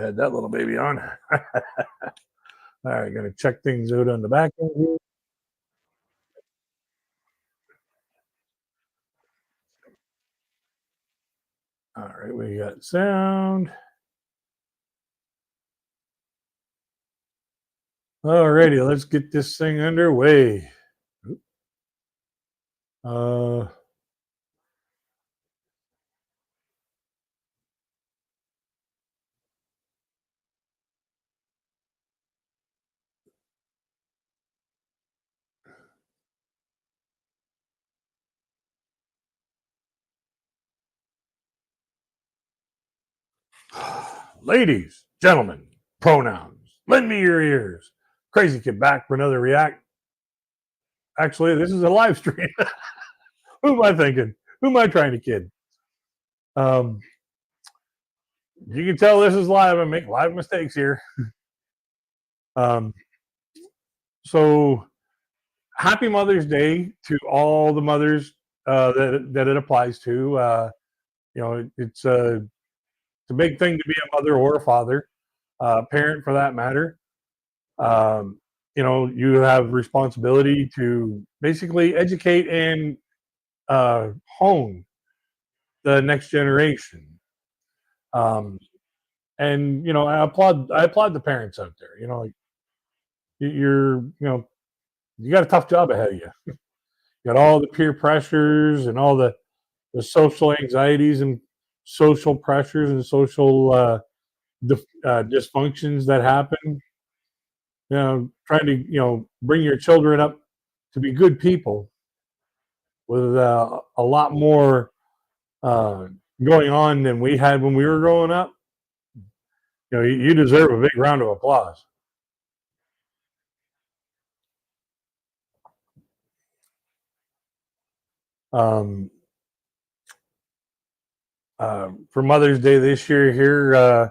I had that little baby on. All right, gonna check things out on the back end here. All right, we got sound. All righty, let's get this thing underway. Uh, Ladies, gentlemen, pronouns, lend me your ears. Crazy Kid back for another react. Actually, this is a live stream. Who am I thinking? Who am I trying to kid? Um, you can tell this is live. I make live mistakes here. Um, so happy Mother's Day to all the mothers that it applies to. It's a big thing to be a mother or a father, parent for that matter. Um, you have responsibility to basically educate and hone the next generation. Um, and I applaud the parents out there. Like you got a tough job ahead of you. You got all the peer pressures and all the social anxieties and social pressures and social dysfunctions that happen. Trying to bring your children up to be good people with a lot more uh, going on than we had when we were growing up. You deserve a big round of applause. Um, for Mother's Day this year here,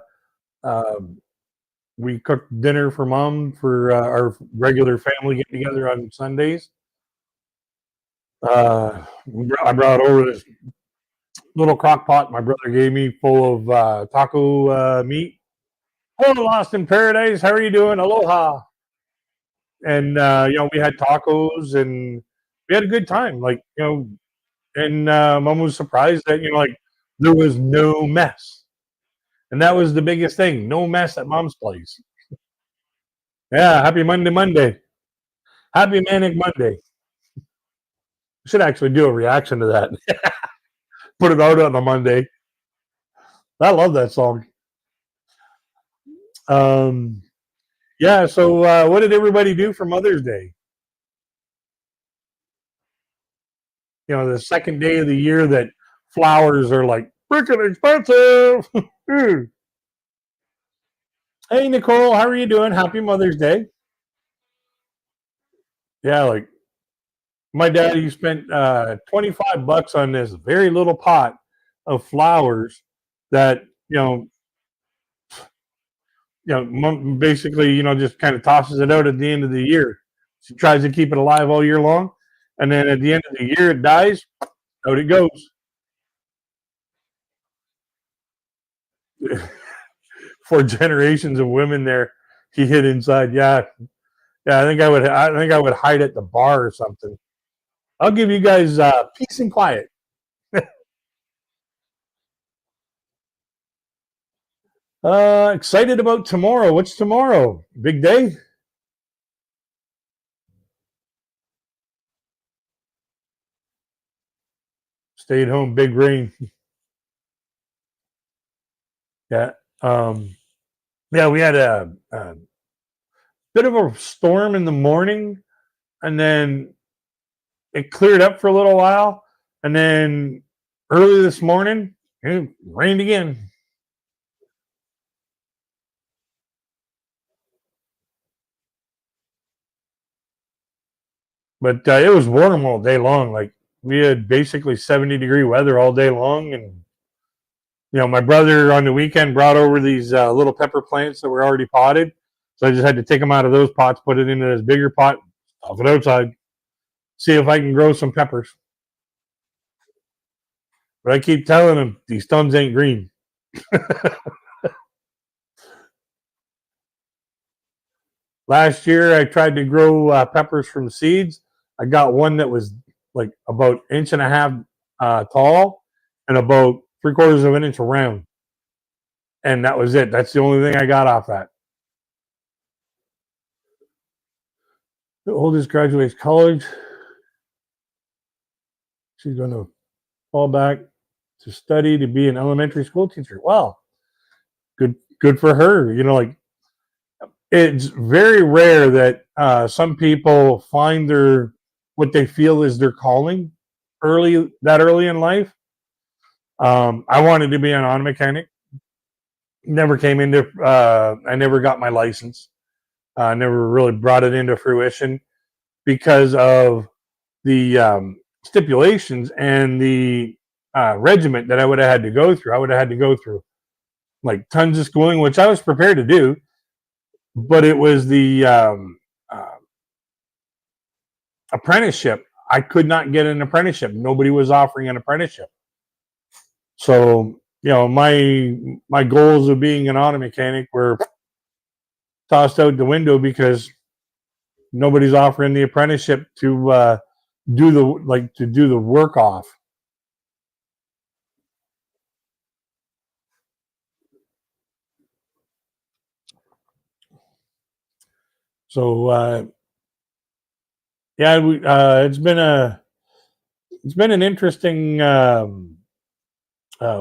we cooked dinner for Mom for our regular family get together on Sundays. I brought over this little crock pot my brother gave me full of taco meat. Hello, Lost in Paradise. How are you doing? Aloha. And we had tacos and we had a good time. And Mom was surprised that like there was no mess, and that was the biggest thing. No mess at Mom's place. Yeah, happy Monday. Happy Manic Monday. I should actually do a reaction to that. Put it out on a Monday. I love that song. Yeah, so what did everybody do for Mother's Day? The second day of the year that flowers are like freaking expensive. Hey, Nicole, how are you doing? Happy Mother's Day. Yeah, like my daddy spent $25 on this very little pot of flowers that Mom basically just kind of tosses it out at the end of the year. She tries to keep it alive all year long, and then at the end of the year it dies. Out it goes. For generations of women there, he hid inside. Yeah, yeah. I think I would hide at the bar or something. I'll give you guys peace and quiet. Excited about tomorrow. What's tomorrow? Big day? Stay at home, big rain. Yeah. Yeah, we had a bit of a storm in the morning, and then it cleared up for a little while, and then early this morning it rained again. But it was warm all day long. Like we had basically 70-degree weather all day long, and my brother on the weekend brought over these little pepper plants that were already potted, so I just had to take them out of those pots, put it into this bigger pot, off it outside, see if I can grow some peppers. But I keep telling him these thumbs ain't green. Last year, I tried to grow peppers from seeds. I got one that was like about inch and a half tall and about 3/4 of an inch around, and that was it. That's the only thing I got off that. The oldest graduates college. She's going to fall back to study to be an elementary school teacher. Wow, good for her. You know, like it's very rare that some people find their what they feel is their calling early in life. I wanted to be an auto mechanic. Never came into. I never got my license. Never really brought it into fruition because of the stipulations and the regiment that I would have had to go through. I would have had to go through like tons of schooling, which I was prepared to do, but it was the uh, apprenticeship. I could not get an apprenticeship. Nobody was offering an apprenticeship. So, you know, my goals of being an auto mechanic were tossed out the window because nobody's offering the apprenticeship to do the work off. So yeah, it's been an interesting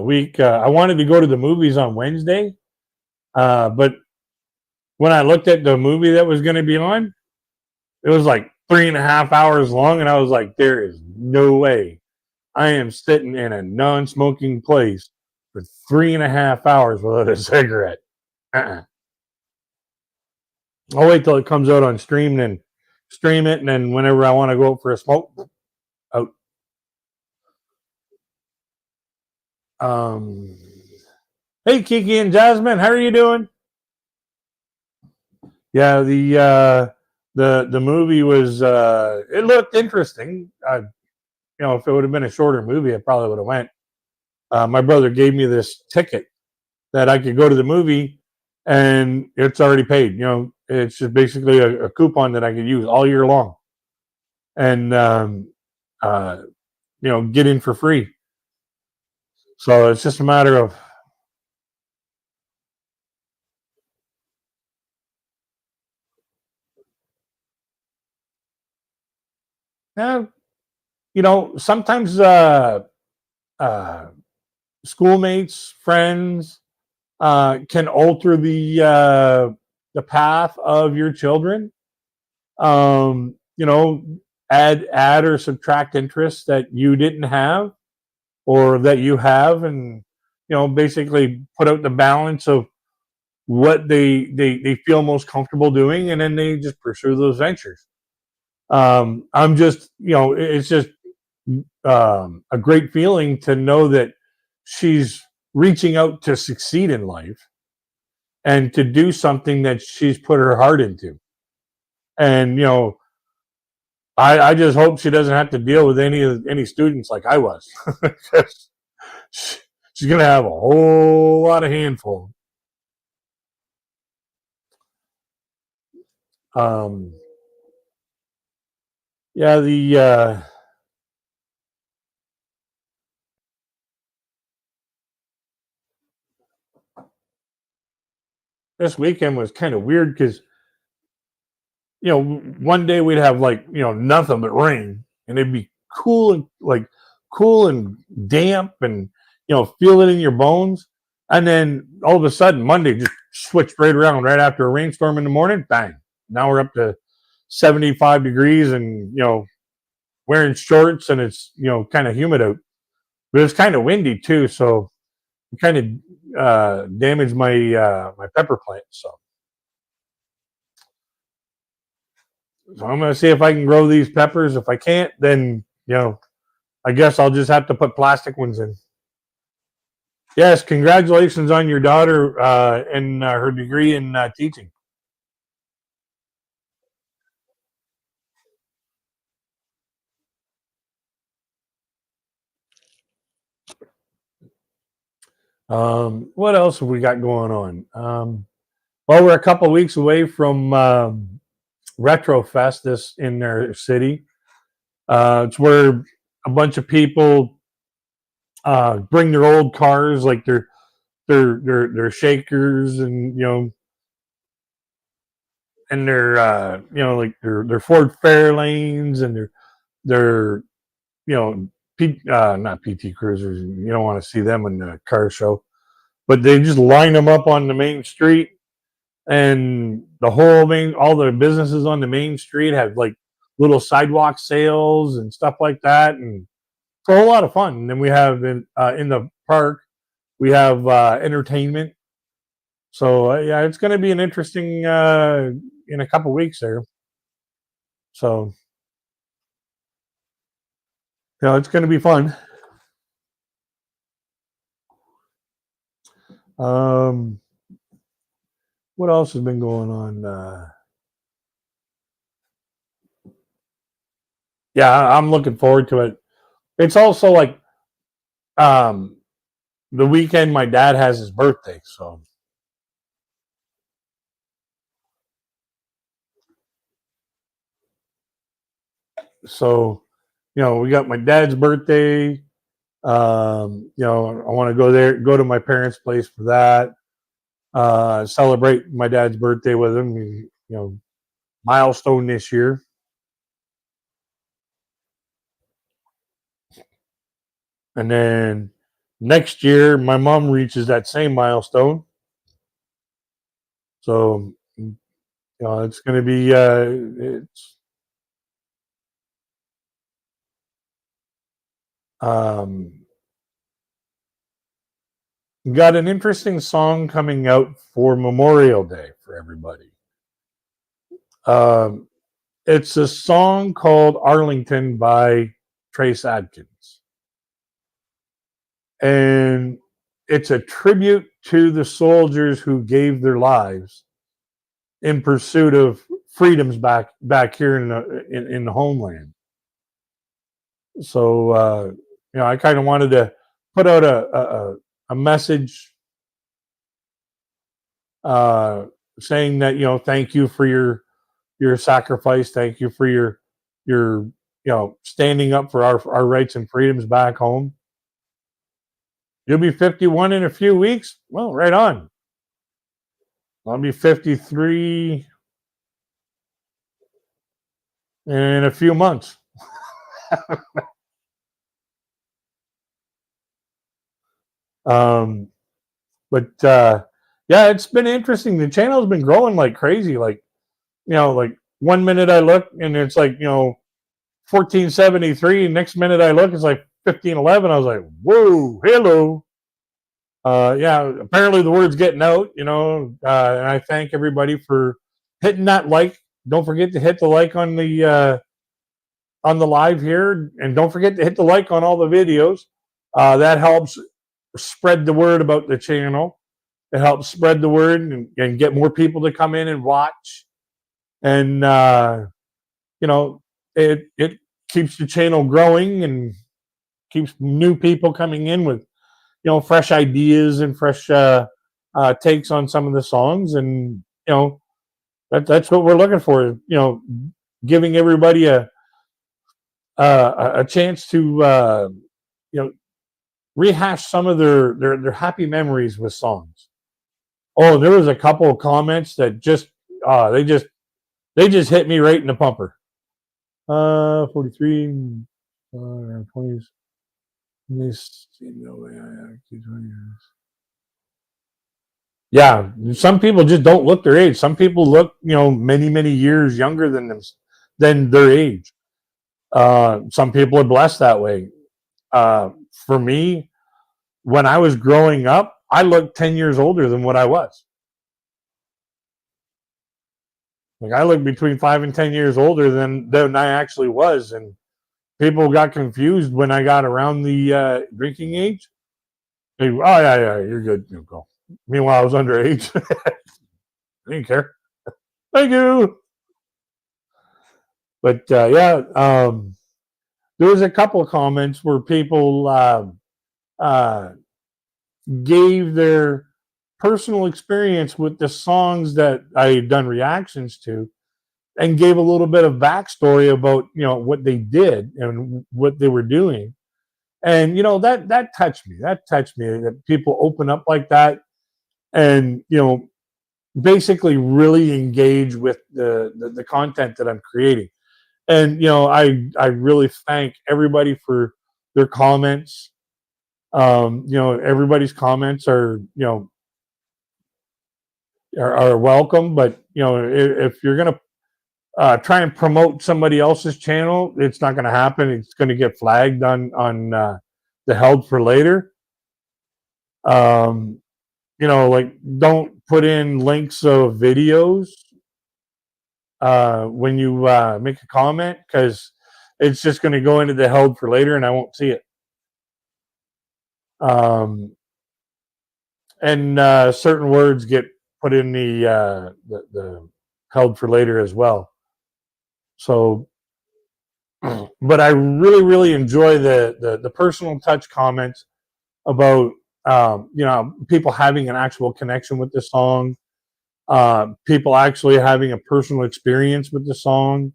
week. I wanted to go to the movies on Wednesday, but when I looked at the movie that was going to be on, it was like 3.5 hours long, and I was like, "There is no way I am sitting in a non-smoking place for 3.5 hours without a cigarette." Uh-uh. I'll wait till it comes out on stream and stream it, and then whenever I want to go out for a smoke, out. Um, hey, Kiki and Jasmine, how are you doing? Yeah, the movie was it looked interesting. You know, if it would have been a shorter movie, I probably would have went. My brother gave me this ticket that I could go to the movie, and it's already paid. You know, it's just basically a coupon that I could use all year long, and uh, you know, get in for free. So it's just a matter of eh, you know, sometimes uh, schoolmates, friends can alter the path of your children. You know, add or subtract interests that you didn't have or that you have, and you know, basically put out the balance of what they feel most comfortable doing, and then they just pursue those ventures. I'm just, you know, it's just a great feeling to know that she's reaching out to succeed in life and to do something that she's put her heart into. And you know, I just hope she doesn't have to deal with any students like I was. She's gonna have a whole lot of handful. Um, yeah, the this weekend was kind of weird because you know one day we'd have like you know nothing but rain, and it'd be cool and like cool and damp, and you know feel it in your bones. And then all of a sudden Monday just switched right around right after a rainstorm in the morning. Bang! Now we're up to 75 degrees, and you know wearing shorts, and it's you know kind of humid out, but it's kind of windy too, so it kind of damaged my pepper plant. So I'm gonna see if I can grow these peppers. If I can't, then you know I guess I'll just have to put plastic ones in. Yes, congratulations on your daughter and her degree in teaching. What else have we got going on? Well, we're a couple of weeks away from Retrofest this in their city. It's where a bunch of people bring their old cars, like their shakers, and their like their Ford Fairlanes, and their you know not PT Cruisers. You don't want to see them in the car show, but they just line them up on the main street, and all the businesses on the main street have like little sidewalk sales and stuff like that, and it's a whole lot of fun. And then we have in the park we have entertainment. So yeah, it's going to be an interesting in a couple weeks there. So it's going to be fun. Um, what else has been going on? Yeah, I'm looking forward to it. It's also like um, the weekend my dad has his birthday, so we got my dad's birthday. I want to go to my parents' place for that. Celebrate my dad's birthday with him. Milestone this year. And then next year, my mom reaches that same milestone. So, it's going to be it's got an interesting song coming out for Memorial Day for everybody. Um, it's a song called Arlington by Trace Adkins. And it's a tribute to the soldiers who gave their lives in pursuit of freedoms back here in the homeland. So I kind of wanted to put out a message saying that thank you for your sacrifice, thank you for your standing up for our rights and freedoms back home. You'll be 51 in a few weeks. Well, right on. I'll be 53 in a few months. But yeah, it's been interesting. The channel's been growing like crazy. Like 1 minute I look and it's like 1473. Next minute I look, it's like 1511. I was like, whoa, hello. Yeah, apparently the word's getting out. And I thank everybody for hitting that like. Don't forget to hit the like on the live here, and don't forget to hit the like on all the videos. That helps spread the word about the channel. It helps spread the word and get more people to come in and watch. And it keeps the channel growing and keeps new people coming in with fresh ideas and fresh takes on some of the songs. And that's what we're looking for. Giving everybody a chance to rehash some of their happy memories with songs. Oh, there was a couple of comments that just they just hit me right in the pumper. 43 20s. Yeah, some people just don't look their age. Some people look many years younger than their age. Some people are blessed that way. For me, when I was growing up, I looked 10 years older than what I was. Like I looked between 5 and 10 years older than I actually was, and people got confused when I got around the drinking age. They, oh yeah, you're good, you go. Meanwhile, I was underage. I didn't care. Thank you. But yeah, there was a couple of comments where people gave their personal experience with the songs that I had done reactions to, and gave a little bit of backstory about what they did and what they were doing. And that touched me. That touched me that people open up like that, and basically really engage with the content that I'm creating. And I really thank everybody for their comments. Everybody's comments are welcome, but if you're gonna try and promote somebody else's channel, it's not going to happen. It's going to get flagged on the held for later. Like, don't put in links of videos when you make a comment, because it's just going to go into the held for later and I won't see it. And certain words get put in the held for later as well. So, but I really, really enjoy the personal touch comments about people having an actual connection with the song, people actually having a personal experience with the song,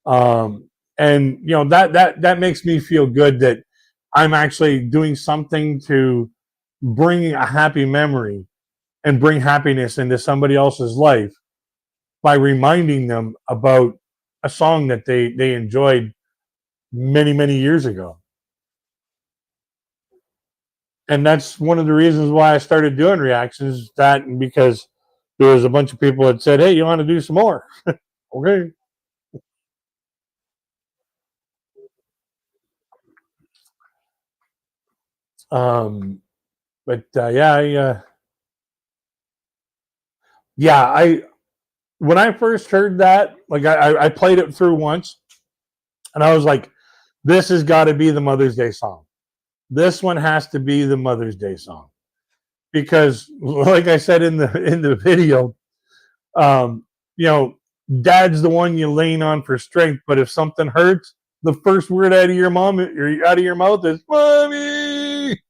and that makes me feel good that I'm actually doing something to bring a happy memory and bring happiness into somebody else's life by reminding them about a song that they enjoyed many, many years ago. And that's one of the reasons why I started doing reactions. That, and because there was a bunch of people that said, "Hey, you want to do some more?" Okay. Um, but I when I first heard that, like, I played it through once, and I was like, "This has got to be the Mother's Day song. This one has to be the Mother's Day song," because, like I said in the video, um, you know, Dad's the one you lean on for strength, but if something hurts, the first word out of your mouth is "Mommy."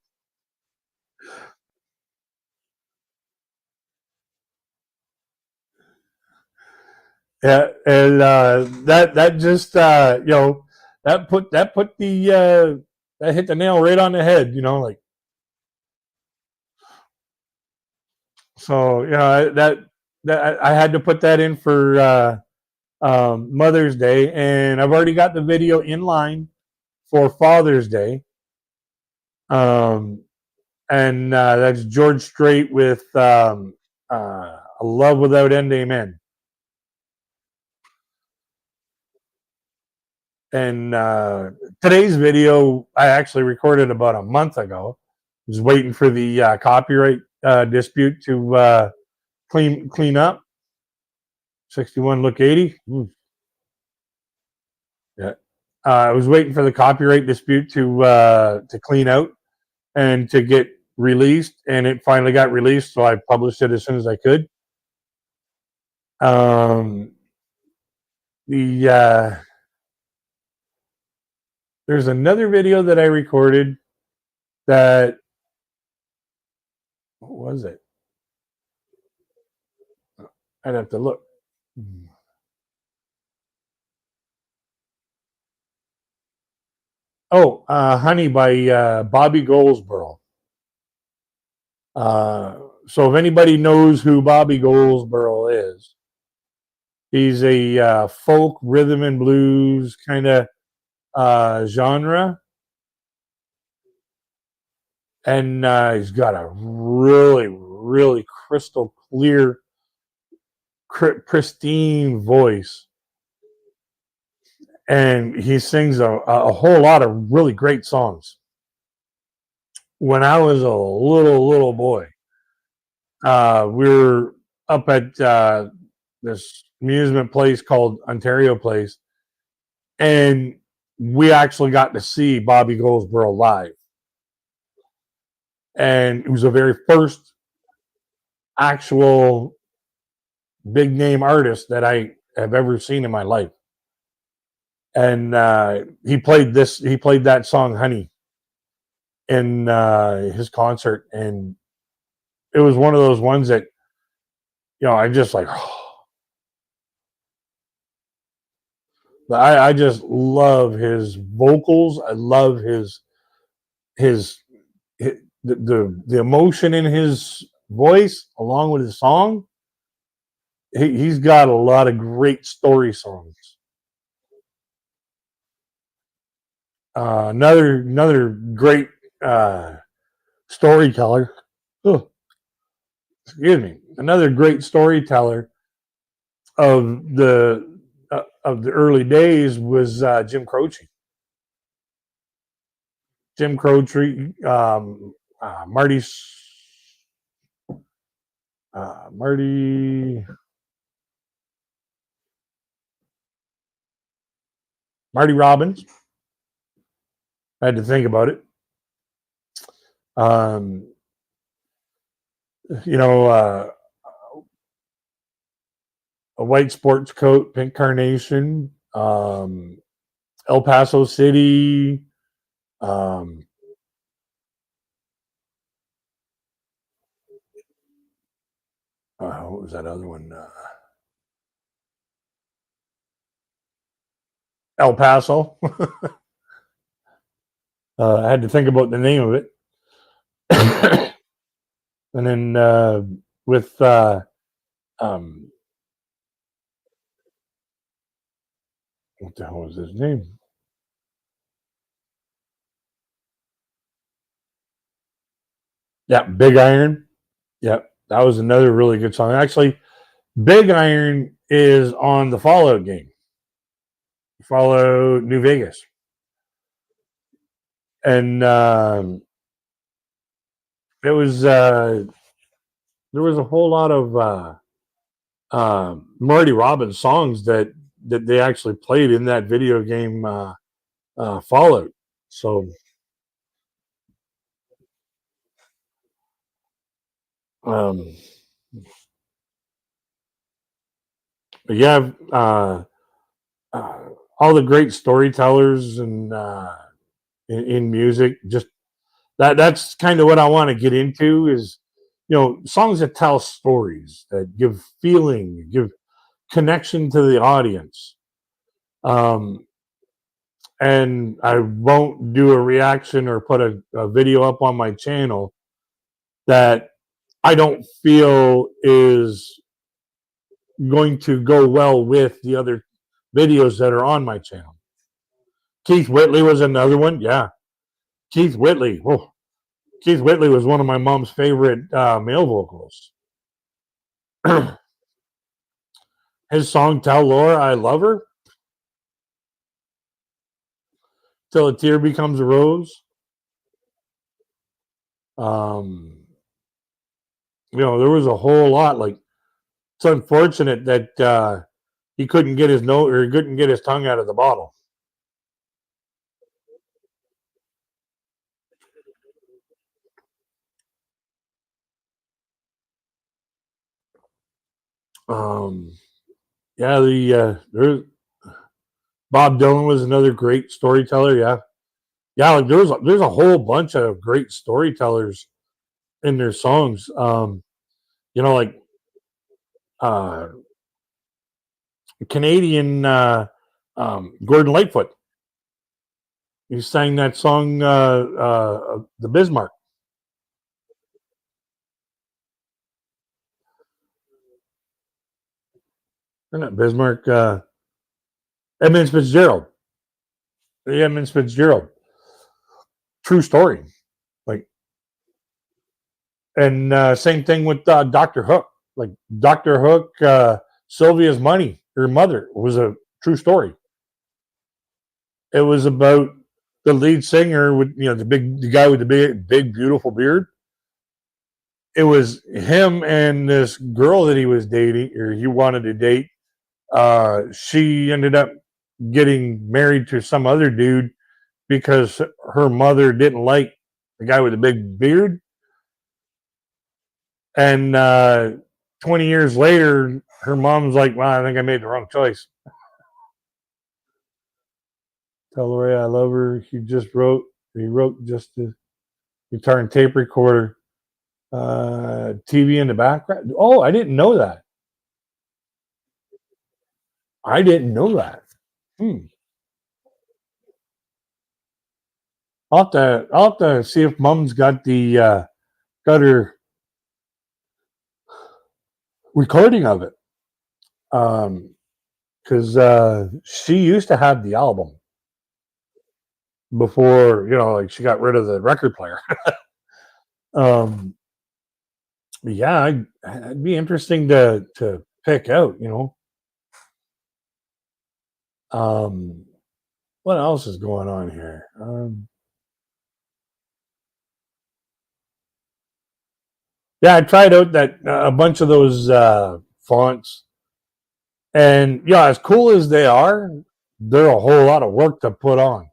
Yeah, and that just that put the that hit the nail right on the head. Like, so that I had to put that in for Mother's Day, and I've already got the video in line for Father's Day. And that's George Strait with "A Love Without End, Amen." And today's video I actually recorded about a month ago. I was waiting for the copyright dispute to clean up. 61 look 80. Ooh. Yeah. I was waiting for the copyright dispute to clean out and to get released, and it finally got released, so I published it as soon as I could. There's another video that I recorded that, what was it? I'd have to look. Oh, Honey by Bobby Goldsboro. So if anybody knows who Bobby Goldsboro is, he's a folk rhythm and blues kind of genre, and he's got a really, really crystal clear, pristine voice, and he sings a whole lot of really great songs. When I was a little boy, we were up at this amusement place called Ontario Place, and we actually got to see Bobby Goldsboro live. And it was the very first actual big name artist that I have ever seen in my life. And he played that song "Honey" in his concert, and it was one of those ones that, I just like, I just love his vocals. I love his, the emotion in his voice along with his song. He's got a lot of great story songs. Another great storyteller. Oh, excuse me. Another great storyteller of the early days was Jim Croce. Jim Croce, Marty Robbins. I had to think about it. Um, you know, a white sports coat, pink carnation, El Paso City. Um, what was that other one? El Paso. I had to think about the name of it. And then with um, what the hell was his name? Yeah, Big Iron. Yeah, that was another really good song. Actually, Big Iron is on the Fallout game. Fallout New Vegas. And it was there was a whole lot of Marty Robbins songs that they actually played in that video game Fallout. So um, yeah, all the great storytellers and in music, just that's kind of what I want to get into is songs that tell stories that give feeling, give connection to the audience. Um, and I won't do a reaction or put a video up on my channel that I don't feel is going to go well with the other videos that are on my channel. Keith Whitley was another one. Yeah. Keith Whitley. Oh, Keith Whitley was one of my mom's favorite male vocals. His song "Tell Laura I Love Her" till a tear becomes a rose. There was a whole lot. Like, it's unfortunate that he couldn't get his note or he couldn't get his tongue out of the bottle. Yeah, there's Bob Dylan was another great storyteller. Yeah, yeah. Like there's a whole bunch of great storytellers in their songs. Like uh, Canadian Gordon Lightfoot. He sang that song, "The Bismarck." Or not Bismarck. Edmund Fitzgerald. Edmund Fitzgerald. True story. Like, and same thing with Doctor Hook. Like Doctor Hook, Sylvia's money, her mother, was a true story. It was about the lead singer with the guy with the big beautiful beard. It was him and this girl that he was dating or he wanted to date. She ended up getting married to some other dude because her mother didn't like the guy with the big beard. And 20 years later, her mom's like, "Well, I think I made the wrong choice." Tell Lori I love her. He wrote just the guitar and tape recorder. TV in the background. Oh, I didn't know that. I didn't know that. Hmm. I'll have to see if Mom's got her recording of it. Because she used to have the album before, like she got rid of the record player. um, yeah, it'd be interesting to pick out. Um, what else is going on here? Yeah, I tried out that a bunch of those fonts, and yeah, as cool as they are, they're a whole lot of work to put on.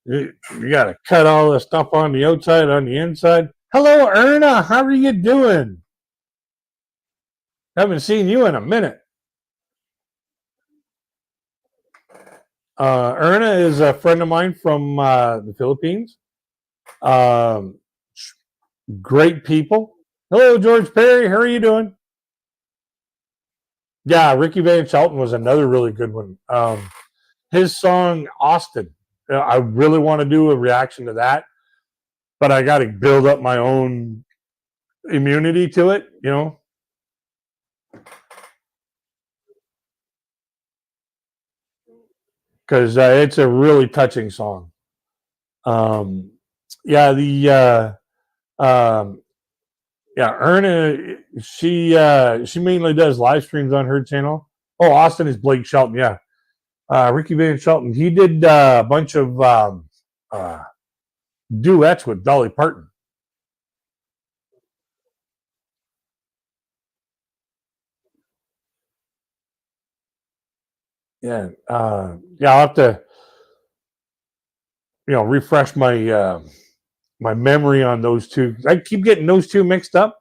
You got to cut all the stuff on the outside, on the inside. Hello, Erna. How are you doing? Haven't seen you in a minute. Erna is a friend of mine from the Philippines. Um, Great people. Hello, George Perry. How are you doing? Yeah, Ricky Van Shelton was another really good one. His song Austin. I really want to do a reaction to that, but I got to build up my own immunity to it. Because it's a really touching song. Um, yeah, yeah, Erna, she mainly does live streams on her channel. Oh, Austin is Blake Shelton. Yeah, Ricky Van Shelton. He did a bunch of uh, duets with Dolly Parton. Yeah, yeah. I'll have to refresh my memory on those two. I keep getting those two mixed up,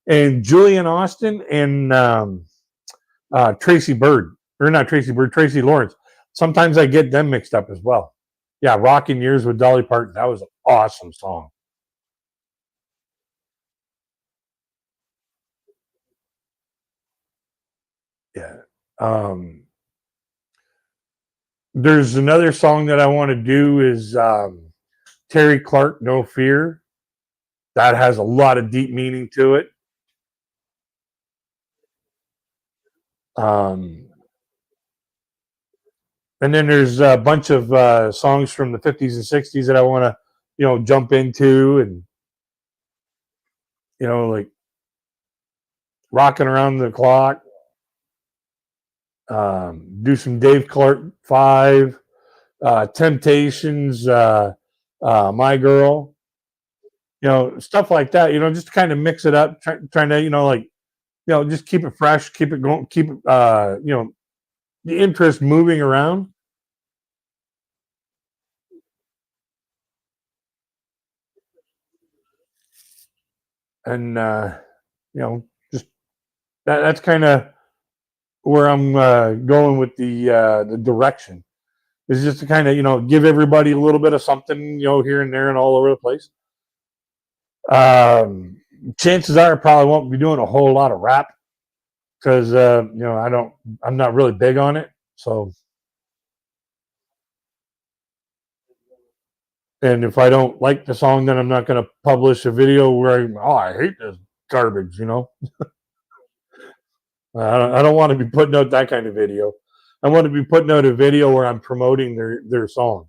and Julian Austin and Tracy Bird, or not Tracy Bird, Tracy Lawrence. Sometimes I get them mixed up as well. Yeah, Rocking Years with Dolly Parton. That was an awesome song. Yeah. Um, there's another song that I want to do is Terry Clark, No Fear. That has a lot of deep meaning to it. Um, and then there's a bunch of songs from the 50s and 60s that I want to, jump into, and like Rocking Around the Clock. Do some Dave Clark 5, Temptations, My Girl, stuff like that. Just to kind of mix it up, trying to, just keep it fresh, keep it going, keep it, the interest moving around. And, just that's kind of where I'm going with the direction. Is just to kind of, give everybody a little bit of something, here and there and all over the place. Um, Chances are I probably won't be doing a whole lot of rap because I'm not really big on it. So, and if I don't like the song, then I'm not going to publish a video where I hate this garbage. I don't want to be putting out that kind of video. I want to be putting out a video where I'm promoting their song.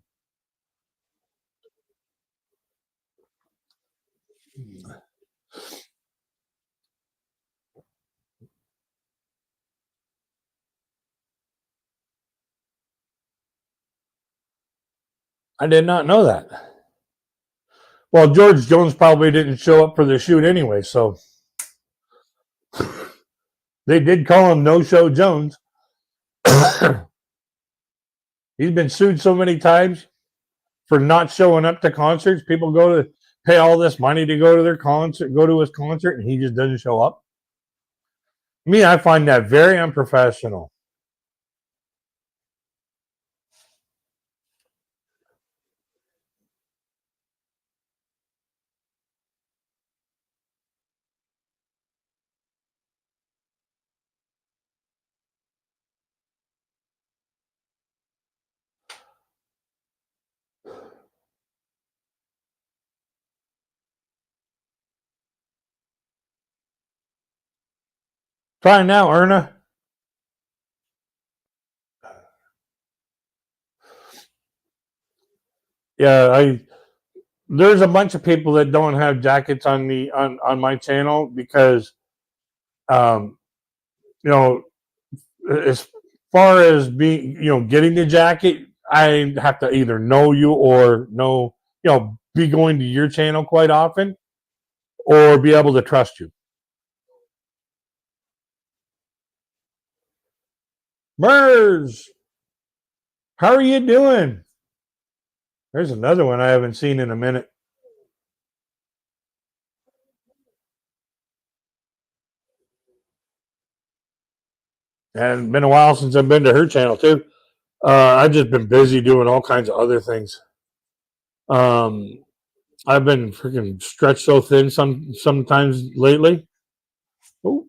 I did not know that. Well, George Jones probably didn't show up for the shoot anyway, so they did call him No Show Jones. He's been sued so many times for not showing up to concerts. People go to pay all this money to go to their concert, go to his concert, and he just doesn't show up. Me, I find that very unprofessional. Try now, Erna. Yeah, there's a bunch of people that don't have jackets on on my channel because um you know, as far as being, getting the jacket, I have to either know you or be going to your channel quite often or be able to trust you. Mers, how are you doing? There's another one I haven't seen in a minute. And been a while since I've been to her channel too. I've just been busy doing all kinds of other things. Um, I've been freaking stretched so thin sometimes lately. Oh,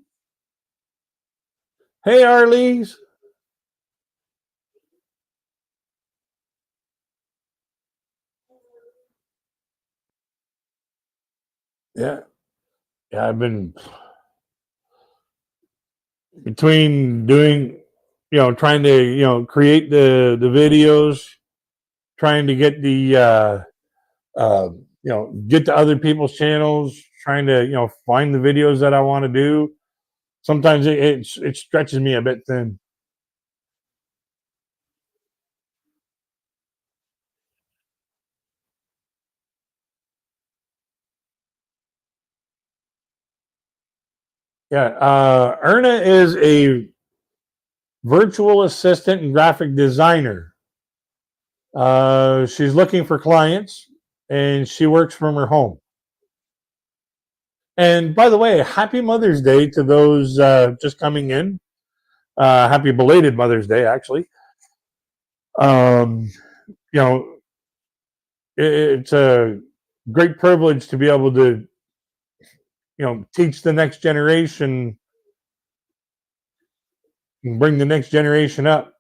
hey, Arlene. Yeah, yeah. I've been between doing, trying to, create the videos, trying to get the, get to other people's channels, trying to, find the videos that I want to do. Sometimes it stretches me a bit thin. Yeah, Erna is a virtual assistant and graphic designer. She's looking for clients, and she works from her home. And by the way, happy Mother's Day to those just coming in. Happy belated Mother's Day, actually. Um, you know, it's a great privilege to be able to, teach the next generation and bring the next generation up.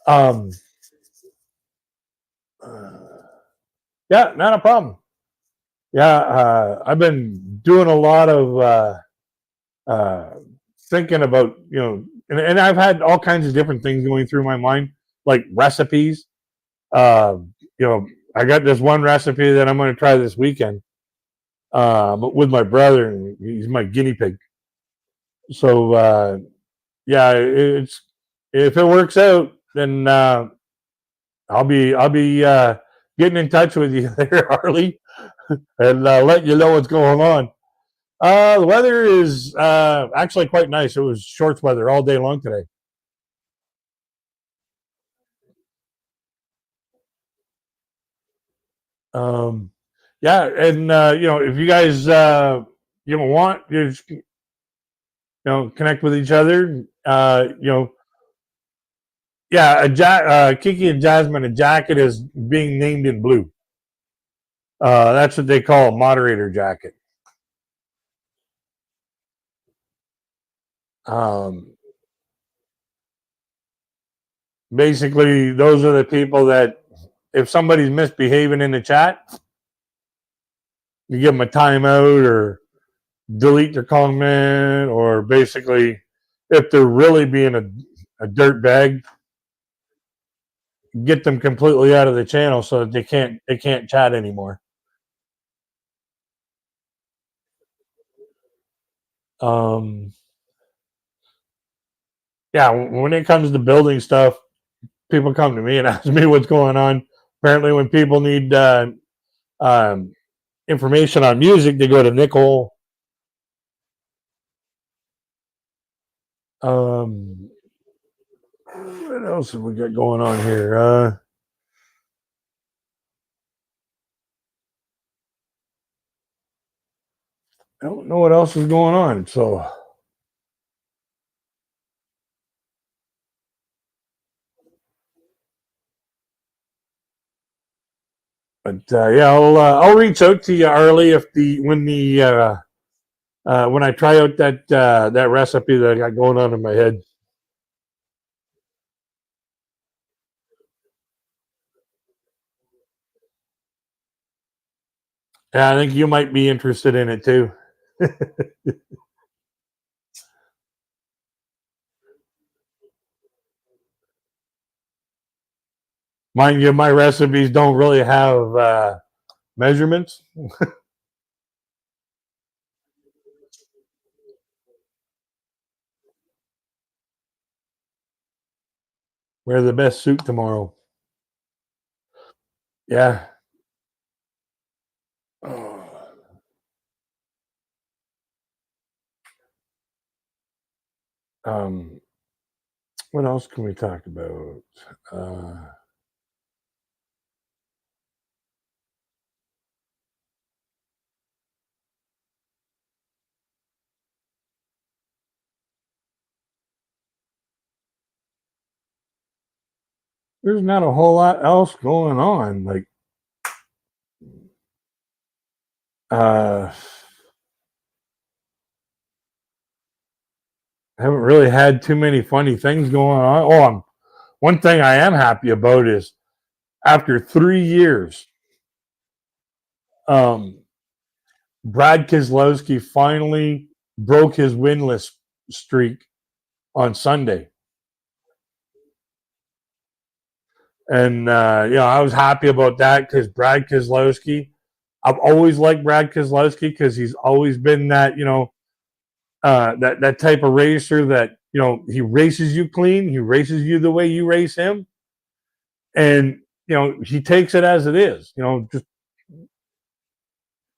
Um, yeah, not a problem. Yeah, I've been doing a lot of uh, thinking about, and I've had all kinds of different things going through my mind, like recipes. Uh, you know, I got this one recipe that I'm going to try this weekend with my brother, and he's my guinea pig. So yeah, it's if it works out, then I'll be getting in touch with you there, Harley, and let you know what's going on. The weather is actually quite nice. It was shorts weather all day long today. Um, yeah, and if you guys want, you just, connect with each other. Yeah, Kiki and Jasmine, a jacket is being named in blue. That's what they call a moderator jacket. Um, Basically, those are the people that if somebody's misbehaving in the chat, you give them a timeout or delete their comment, or basically, if they're really being a dirt bag, get them completely out of the channel so that they can't chat anymore. Um, yeah, when it comes to building stuff, people come to me and ask me what's going on. Apparently, when people need um, information on music, they go to Nicole. What else have we got going on here? I don't know what else is going on. So, but yeah, I'll reach out to you early if when I try out that recipe that I got going on in my head. Yeah, I think you might be interested in it too. Mind you, my recipes don't really have measurements. Wear the best suit tomorrow. Yeah. Oh. Um, what else can we talk about? Uh, there's not a whole lot else going on. Like, uh, I haven't really had too many funny things going on. Oh, one thing I am happy about is after 3 years, um, Brad Keselowski finally broke his winless streak on Sunday. And, I was happy about that because Brad Keselowski, I've always liked Brad Keselowski because he's always been that, that type of racer that, he races you clean. He races you the way you race him. And, he takes it as it is,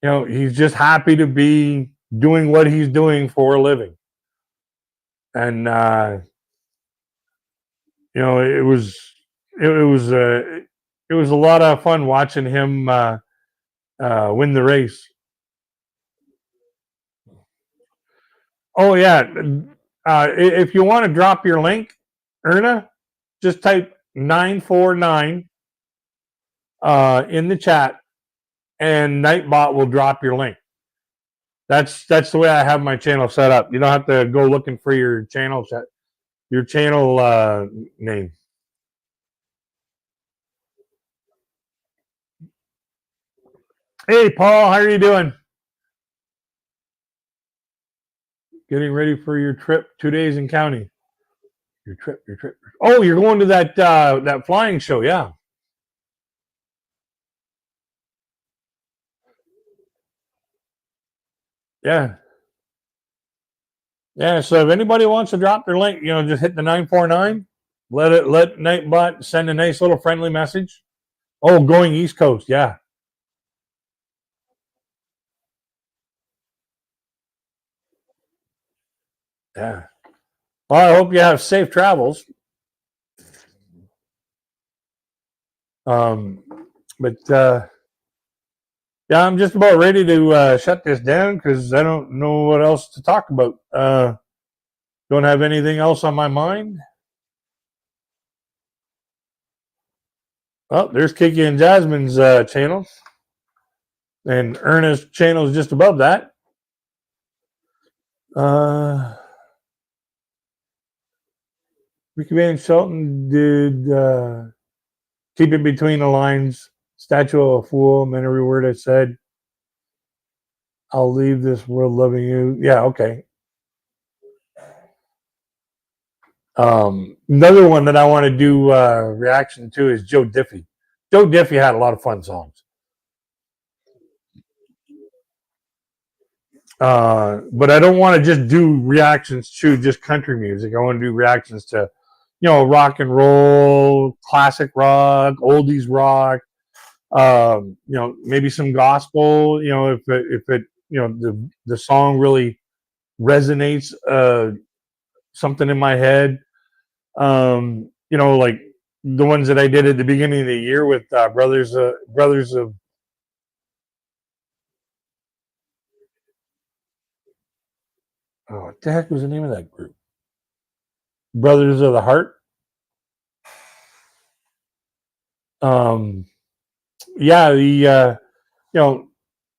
he's just happy to be doing what he's doing for a living. And, it was, it was, it was a lot of fun watching him, win the race. Oh yeah. If you want to drop your link, Erna, just type 949 in the chat, and Nightbot will drop your link. That's the way I have my channel set up. You don't have to go looking for your channel name. Hey Paul, how are you doing? Getting ready for your trip, 2 days in county. Your trip. Oh, you're going to that flying show, yeah. Yeah. Yeah. So if anybody wants to drop their link, just hit the 949. Let Nightbot send a nice little friendly message. Oh, going East Coast, yeah. Yeah. Well, I hope you have safe travels. Um, but yeah, I'm just about ready to shut this down because I don't know what else to talk about. Don't have anything else on my mind. Oh, there's Kiki and Jasmine's channel, and Erna's channel is just above that. Ricky Van Shelton did Keep It Between the Lines, Statue of a Fool, meant every word I said. I'll leave this world loving you. Yeah, okay. Another one that I want to do reaction to is Joe Diffie. Joe Diffie had a lot of fun songs. But I don't want to just do reactions to just country music. I want to do reactions to, rock and roll, classic rock, oldies rock, maybe some gospel, if it, the song really resonates, something in my head. Like the ones that I did at the beginning of the year with brothers of what the heck was the name of that group? Brothers of the Heart. Um, yeah,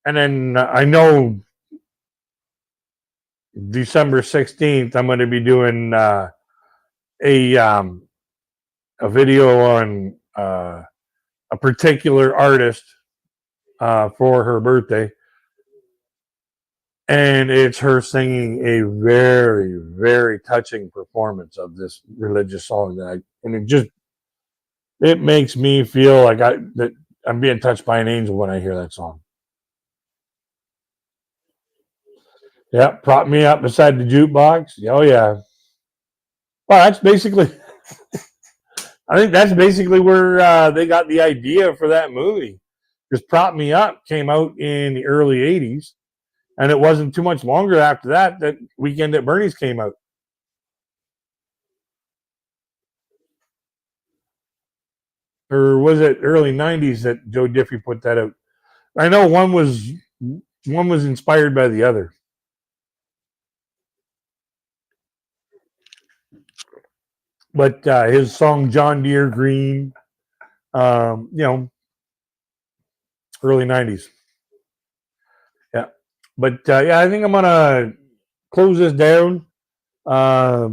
and then I know December 16th I'm going to be doing a a video on a particular artist. for her birthday. And it's her singing a very, very touching performance of this religious song it makes me feel like I'm being touched by an angel when I hear that song. Yeah, prop me up beside the jukebox. Oh yeah. Well, that's basically. I think that's basically where they got the idea for that movie. Because Prop Me Up came out in the early '80s, and it wasn't too much longer after that Weekend at Bernie's came out. Or was it early '90s that Joe Diffie put that out? I know one was inspired by the other. But his song John Deere Green, early '90s. Yeah, but yeah, I think I'm gonna close this down. I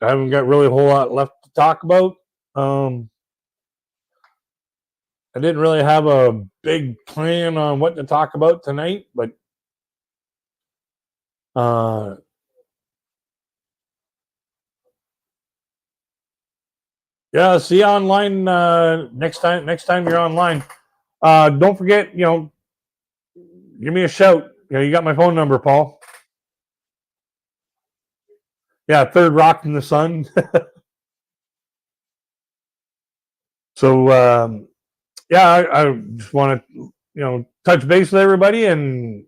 haven't got really a whole lot left to talk about. I didn't really have a big plan on what to talk about tonight, but yeah, see you online next time. Next time you're online, don't forget, give me a shout. You got my phone number, Paul. Yeah, third rock from the sun. So yeah, I just want to touch base with everybody and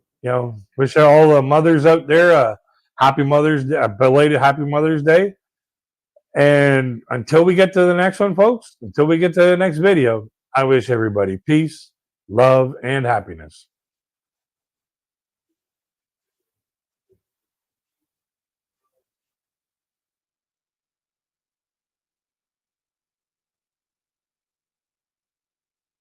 wish all the mothers out there a happy Mother's Day, a belated happy Mother's Day. And until we get to the next one, folks, until we get to the next video, I wish everybody peace, love, and happiness.